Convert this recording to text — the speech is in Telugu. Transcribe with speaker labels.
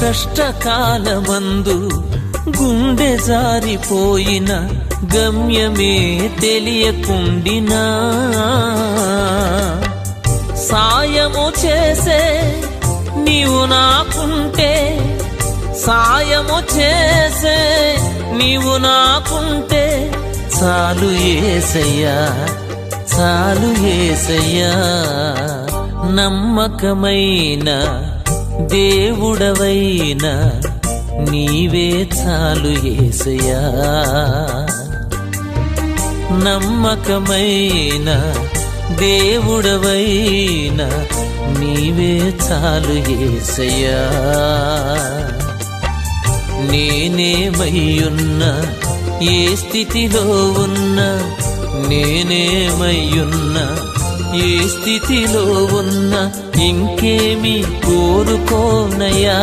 Speaker 1: కష్టకాలమందు గుండె జారిపోయిన గమ్యమే తెలియకుండినా సాయము చేసే నీవు నాకుంటే, సాయము చేసే నీవు నాకుంటే చాలు యేసయ్యా, చాలు యేసయ్యా. నమ్మకమైన దేవుడవైన నీవే చాలు యేసయ్యా. నమ్మకమైన దేవుడవైన నీవే చాలు యేసయ్యా. నేనేమయ్యున్నా, ఏ స్థితిలో ఉన్నా, నేనేమయ్యున్నా, ఏ స్థితిలో ఉన్నా ఇంకేమి కోరుకోనయ్యా.